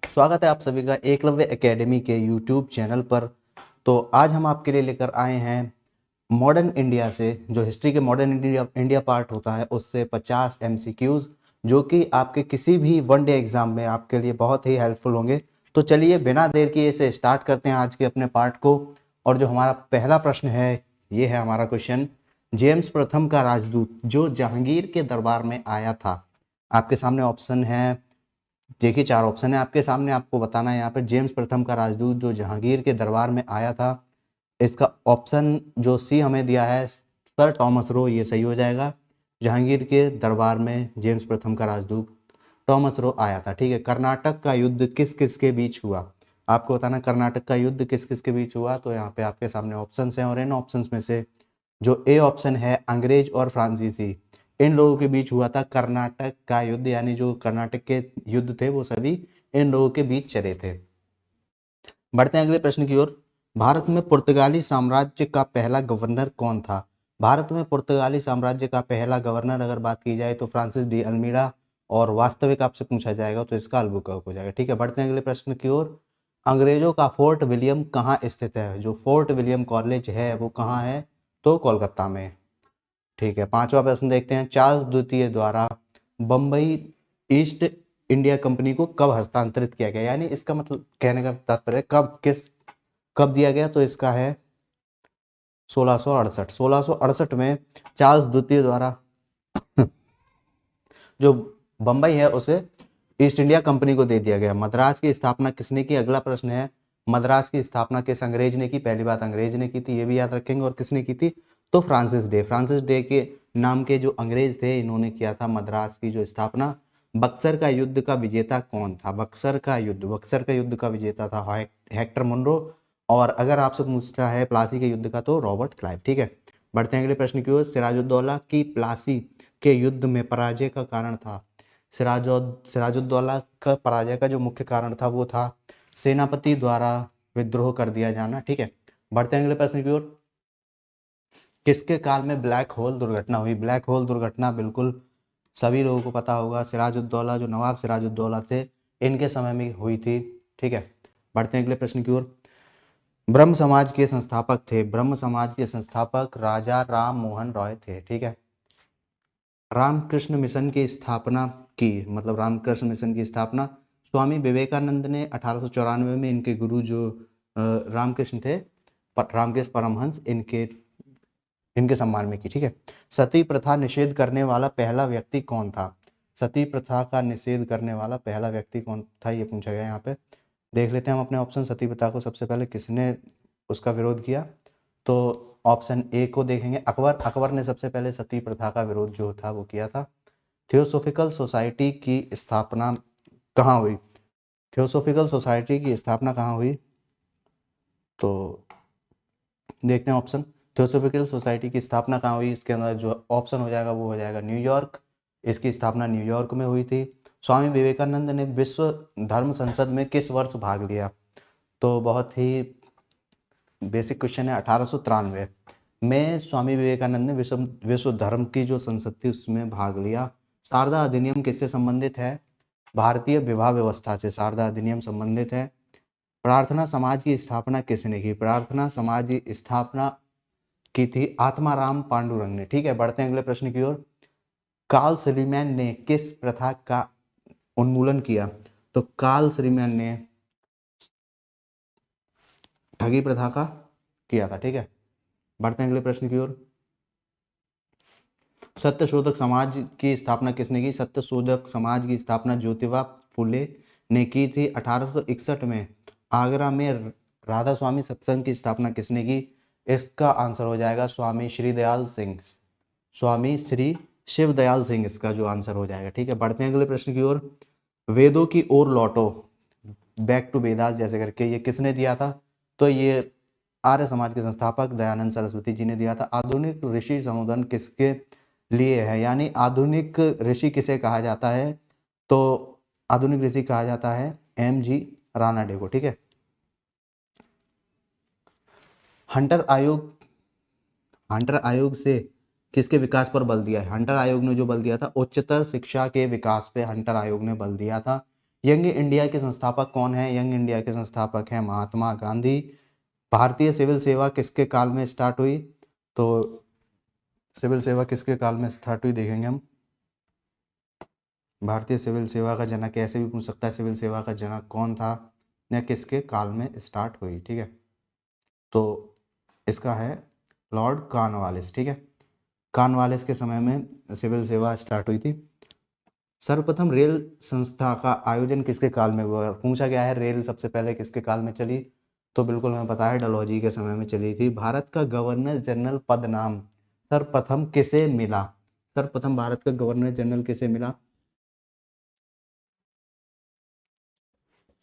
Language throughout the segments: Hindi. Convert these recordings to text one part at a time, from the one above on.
स्वागत है आप सभी का एकलव्य एकेडमी के यूट्यूब चैनल पर। तो आज हम आपके लिए लेकर आए हैं मॉडर्न इंडिया से, जो हिस्ट्री के मॉडर्न इंडिया पार्ट होता है, उससे 50 एमसीक्यूज जो कि आपके किसी भी वनडे एग्जाम में आपके लिए बहुत ही हेल्पफुल होंगे। तो चलिए बिना देर किए इसे स्टार्ट करते हैं आज के अपने पार्ट को। और जो हमारा पहला प्रश्न है, ये है हमारा क्वेश्चन। जेम्स प्रथम का राजदूत जो जहांगीर के दरबार में आया था। आपके सामने ऑप्शन है, देखिए 4 ऑप्शन है आपके सामने, आपको बताना है यहाँ पर जेम्स प्रथम का राजदूत जो जहांगीर के दरबार में आया था। इसका ऑप्शन जो सी हमें दिया है, सर टॉमस रो, ये सही हो जाएगा। जहांगीर के दरबार में जेम्स प्रथम का राजदूत टॉमस रो आया था। ठीक है। कर्नाटक का युद्ध किस किस के बीच हुआ, आपको बताना कर्नाटक का युद्ध किस किस के बीच हुआ। तो यहाँ पे आपके सामने ऑप्शंस हैं और इन ऑप्शंस में से जो ए ऑप्शन है, अंग्रेज और फ्रांसीसी, इन लोगों के बीच हुआ था कर्नाटक का युद्ध। यानी जो कर्नाटक के युद्ध थे वो सभी इन लोगों के बीच चले थे। बढ़ते हैं अगले प्रश्न की ओर। भारत में पुर्तगाली साम्राज्य का पहला गवर्नर कौन था। भारत में पुर्तगाली साम्राज्य का पहला गवर्नर अगर बात की जाए तो फ्रांसिस डी अल्मीड़ा, और वास्तविक आपसे पूछा जाएगा तो इसका अल्बुकर्क हो जाएगा। ठीक है। बढ़ते हैं अगले प्रश्न की ओर। अंग्रेजों का फोर्ट विलियम कहाँ स्थित है। जो फोर्ट विलियम कॉलेज है वो कहाँ है, तो कोलकाता में। ठीक है। पांचवा प्रश्न देखते हैं। चार्ल्स द्वितीय द्वारा बम्बई ईस्ट इंडिया कंपनी को कब हस्तांतरित किया गया। यानी इसका मतलब कहने का तात्पर्य कब दिया गया, तो इसका है 1668। 1668 में चार्ल्स द्वितीय द्वारा जो बम्बई है उसे ईस्ट इंडिया कंपनी को दे दिया गया। मद्रास की स्थापना किसने की, अगला प्रश्न है। मद्रास की स्थापना किस अंग्रेज ने की। पहली बात अंग्रेज ने की थी, ये भी याद रखेंगे। और किसने की थी, तो फ्रांसिस डे। फ्रांसिस डे के नाम के जो अंग्रेज थे, इन्होंने किया था मद्रास की जो स्थापना। बक्सर का युद्ध का विजेता कौन था। बक्सर का युद्ध का विजेता था हेक्टर मुनरो। और अगर आपसे पूछता है प्लासी के युद्ध का, तो रॉबर्ट क्लाइव। ठीक है। बढ़ते हैं अगले प्रश्न की ओर। सिराजुद्दौला की प्लासी के युद्ध में पराजय का कारण था। सिराजुद्दौला का पराजय का जो मुख्य कारण था वो था सेनापति द्वारा विद्रोह कर दिया जाना। ठीक है। बढ़ते हैं अगले प्रश्न की ओर। किसके काल में ब्लैक होल दुर्घटना हुई। ब्लैक होल दुर्घटना बिल्कुल सभी लोगों को पता होगा, सिराजुद्दौला, जो नवाब सिराजुद्दौला थे, इनके समय में हुई थी। ठीक है। बढ़ते हैं अगले प्रश्न की ओर। ब्रह्म समाज के संस्थापक थे। ब्रह्म समाज के संस्थापक राजा राम मोहन रॉय थे। ठीक है। रामकृष्ण मिशन की स्थापना की, मतलब रामकृष्ण मिशन की स्थापना स्वामी विवेकानंद ने 1894 में, इनके गुरु जो रामकृष्ण थे, रामकृष्ण परमहंस, इनके सम्मान में की। ठीक है। सती प्रथा निषेध करने वाला पहला व्यक्ति कौन था। सती प्रथा का निषेध करने वाला पहला व्यक्ति कौन था, ये पूछा गया। यहाँ पे देख लेते हैं हम अपने ऑप्शन। सती प्रथा को सबसे पहले किसने उसका विरोध किया, तो ऑप्शन ए को देखेंगे, अकबर ने सबसे पहले सती प्रथा का विरोध जो था वो किया था। थियोसोफिकल सोसाइटी की स्थापना कहाँ हुई। थियोसोफिकल सोसाइटी की स्थापना कहाँ हुई, तो देखते हैं ऑप्शन। थियोसोफिकल सोसाइटी की स्थापना कहाँ हुई, इसके अंदर जो ऑप्शन हो जाएगा वो हो जाएगा न्यूयॉर्क। इसकी स्थापना न्यूयॉर्क में हुई थी। स्वामी विवेकानंद ने विश्व धर्म संसद में किस वर्ष भाग लिया, तो बहुत ही बेसिक क्वेश्चन है। 1893 में स्वामी विवेकानंद ने विश्व धर्म की जो संसद थी उसमें भाग लिया। शारदा अधिनियम किससे संबंधित है, भारतीय विवाह व्यवस्था से शारदा अधिनियम संबंधित है। प्रार्थना समाज की स्थापना किसने की। प्रार्थना समाज की स्थापना की थी आत्माराम पांडुरंग ने। ठीक है। बढ़ते हैं अगले प्रश्न की ओर। कार्ल सीलीमैन ने किस प्रथा का उन्मूलन किया, तो कार्ल सीलीमैन ने ठगी प्रथा का किया था। ठीक है। बढ़ते हैं अगले प्रश्न की ओर। सत्यशोधक समाज की स्थापना किसने की। सत्यशोधक समाज की स्थापना ज्योतिबा फुले ने की थी 1861 में। आगरा में राधा स्वामी सत्संग की स्थापना किसने की, इसका आंसर हो जाएगा स्वामी श्री दयाल सिंह। स्वामी श्री शिव दयाल सिंह इसका जो आंसर हो जाएगा। ठीक है। बढ़ते हैं अगले प्रश्न की ओर। वेदों की ओर लौटो, बैक टू वेदास जैसे करके, ये किसने दिया था, तो ये आर्य समाज के संस्थापक दयानंद सरस्वती जी ने दिया था। आधुनिक ऋषि संबोधन किसके लिए है, यानी आधुनिक ऋषि किसे कहा जाता है, तो आधुनिक ऋषि कहा जाता है एम.जी. रानाडे को। ठीक है। हंटर आयोग से किसके विकास पर बल दिया है। हंटर आयोग ने जो बल दिया था, उच्चतर शिक्षा के विकास पे हंटर आयोग ने बल दिया था। यंग इंडिया के संस्थापक कौन है? यंग इंडिया के संस्थापक हैं महात्मा गांधी। भारतीय सिविल सेवा किसके काल में स्टार्ट हुई? तो सिविल सेवा किसके काल में स्टार्ट हुई देखेंगे हम। भारतीय सिविल सेवा का जनक, ऐसे भी पूछ सकता है सिविल सेवा का जनक कौन था या किसके काल में स्टार्ट हुई, ठीक है। तो इसका है लॉर्ड कॉर्नवालिस, ठीक है। कॉर्नवालिस के समय में सिविल सेवा स्टार्ट हुई थी। सर्वप्रथम रेल संस्था का आयोजन किसके काल में हुआ? पूछा गया है रेल सबसे पहले किसके काल में चली, तो बिल्कुल हमें पता है डलहौजी के समय में चली थी। भारत का गवर्नर जनरल पद नाम सर्वप्रथम किसे मिला? सर्वप्रथम भारत का गवर्नर जनरल किसे मिला?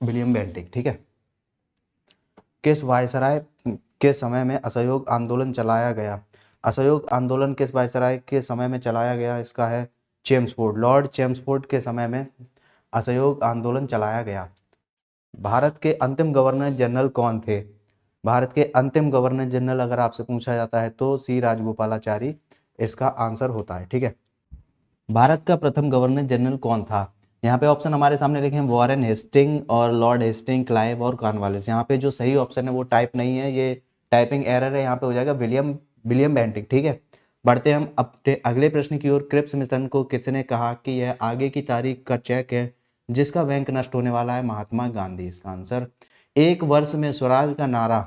विलियम बेंटिक, ठीक है। किस वायसराय के समय में असहयोग आंदोलन चलाया गया? असहयोग आंदोलन किस वायसराय के समय में चलाया गया? इसका है चेम्सफोर्ड, लॉर्ड चेम्सफोर्ड के समय में असहयोग आंदोलन चलाया गया। भारत के अंतिम गवर्नर जनरल कौन थे? भारत के अंतिम गवर्नर जनरल अगर आपसे पूछा जाता है तो सी राजगोपालाचारी इसका आंसर होता है, ठीक है। भारत का प्रथम गवर्नर जनरल कौन था? यहाँ पे ऑप्शन हमारे सामने लिखे हैं वॉरेन हेस्टिंग और लॉर्ड हेस्टिंग, क्लाइव और कॉर्नवालिस। यहाँ पे जो सही ऑप्शन है वो टाइप नहीं है, ये टाइपिंग एरर है, यहाँ पे हो जाएगा विलियम बेंटिक, ठीक है। बढ़ते हम अपने अगले प्रश्न की ओर। क्रिप्स मिशन को किसने कहा कि यह आगे की तारीख का चेक है जिसका बैंक नष्ट होने वाला है? महात्मा गांधी। इसका आंसर एक वर्ष में स्वराज का नारा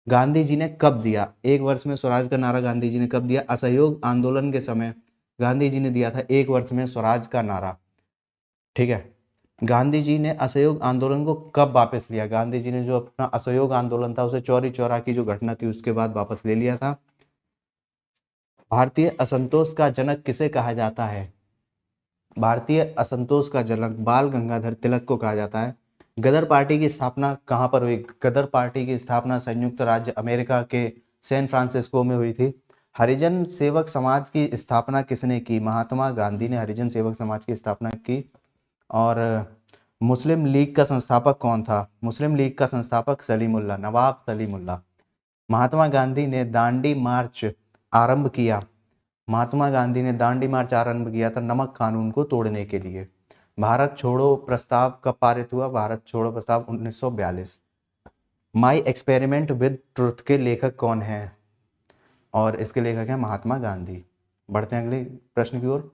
गांधी जी ने कब दिया? एक वर्ष में स्वराज का नारा गांधी जी ने कब दिया? असहयोग आंदोलन के समय गांधी जी ने दिया था एक वर्ष में स्वराज का नारा, ठीक है। गांधी जी ने असहयोग आंदोलन को कब वापस लिया? गांधी जी ने जो अपना असहयोग आंदोलन था उसे चौरी चौरा की जो घटना थी उसके बाद वापस ले लिया था। भारतीय असंतोष का जनक किसे कहा जाता है? भारतीय असंतोष का जनक बाल गंगाधर तिलक को कहा जाता है। गदर पार्टी की स्थापना कहाँ पर हुई? गदर पार्टी की स्थापना संयुक्त राज्य अमेरिका के सैन फ्रांसिस्को में हुई थी। हरिजन सेवक समाज की स्थापना किसने की? महात्मा गांधी ने हरिजन सेवक समाज की स्थापना की। और मुस्लिम लीग का संस्थापक कौन था? मुस्लिम लीग का संस्थापक सलीमुल्लाह, नवाब सलीमुल्लाह। महात्मा गांधी ने दांडी मार्च आरंभ किया। महात्मा गांधी ने दांडी मार्च आरंभ किया था नमक कानून को तोड़ने के लिए। भारत छोड़ो प्रस्ताव कब पारित हुआ? भारत छोड़ो प्रस्ताव 1942। माई एक्सपेरिमेंट विद ट्रुथ के लेखक कौन है? और इसके लेखक हैं महात्मा गांधी। बढ़ते हैं अगले प्रश्न की ओर।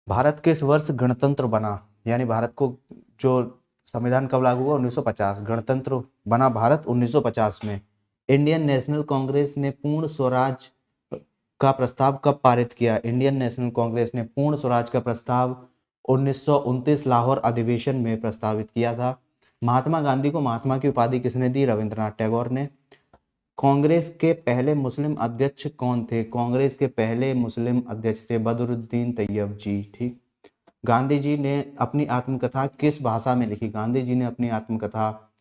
भारत किस वर्ष गणतंत्र बना? यानी भारत को जो संविधान कब लागू हुआ? 1950। गणतंत्र बना भारत 1950 में। इंडियन नेशनल कांग्रेस ने पूर्ण स्वराज का प्रस्ताव कब पारित किया? इंडियन नेशनल कांग्रेस ने पूर्ण स्वराज का प्रस्ताव 1929 लाहौर अधिवेशन में प्रस्तावित किया था। महात्मा गांधी को महात्मा की उपाधि किसने दी? रविंद्रनाथ टैगोर ने। कांग्रेस के पहले मुस्लिम अध्यक्ष कौन थे? कांग्रेस के पहले मुस्लिम अध्यक्ष थे बदरुद्दीन तैयब जी, ठीक। गांधी जी ने अपनी आत्मकथा किस भाषा में लिखी? गांधी जी ने अपनी आत्मकथा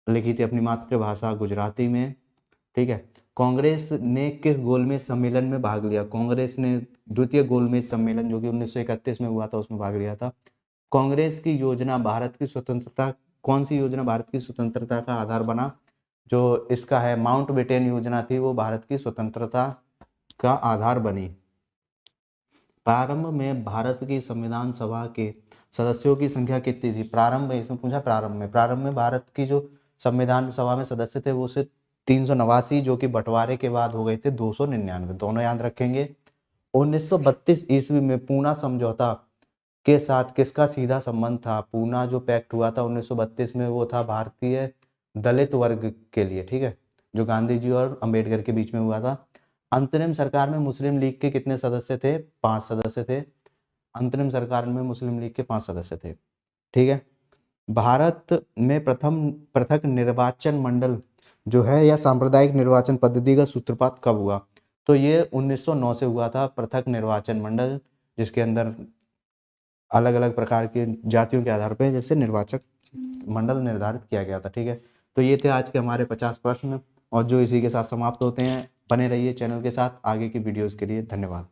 लिखी थी अपनी मातृभाषा गुजराती में, ठीक है। कांग्रेस ने किस गोलमेज सम्मेलन में भाग लिया? कांग्रेस ने द्वितीय गोलमेज सम्मेलन जो कि 1931 में हुआ था उसमें भाग लिया था। कांग्रेस की योजना भारत की स्वतंत्रता, कौन सी योजना भारत की स्वतंत्रता का आधार बना? जो इसका है माउंटबेटन योजना थी वो भारत की स्वतंत्रता का आधार बनी। प्रारंभ में भारत की संविधान सभा के सदस्यों की संख्या कितनी थी? प्रारंभ में, इसमें पूछा प्रारंभ में भारत की जो संविधान सभा में सदस्य थे वो सिर्फ 389, जो कि बंटवारे के बाद हो गए थे 299, दोनों याद रखेंगे। 1932 ईस्वी में पूना समझौता के साथ किसका सीधा संबंध था? पूना जो पैक्ट हुआ था 1932 में वो था भारतीय दलित वर्ग के लिए, ठीक है, जो गांधी जी और अंबेडकर के बीच में हुआ था। अंतरिम सरकार में मुस्लिम लीग के कितने सदस्य थे? 5 सदस्य थे। अंतरिम सरकार में मुस्लिम लीग के 5 सदस्य थे, ठीक है। भारत में प्रथम पृथक निर्वाचन मंडल जो है या सांप्रदायिक निर्वाचन पद्धति का सूत्रपात कब हुआ? तो ये 1909 से हुआ था पृथक निर्वाचन मंडल, जिसके अंदर अलग अलग प्रकार के जातियों के आधार पर जैसे निर्वाचक मंडल निर्धारित किया गया था, ठीक है। तो ये थे आज के हमारे 50 प्रश्न और जो इसी के साथ समाप्त होते हैं। बने रहिए चैनल के साथ आगे की वीडियोस के लिए। धन्यवाद।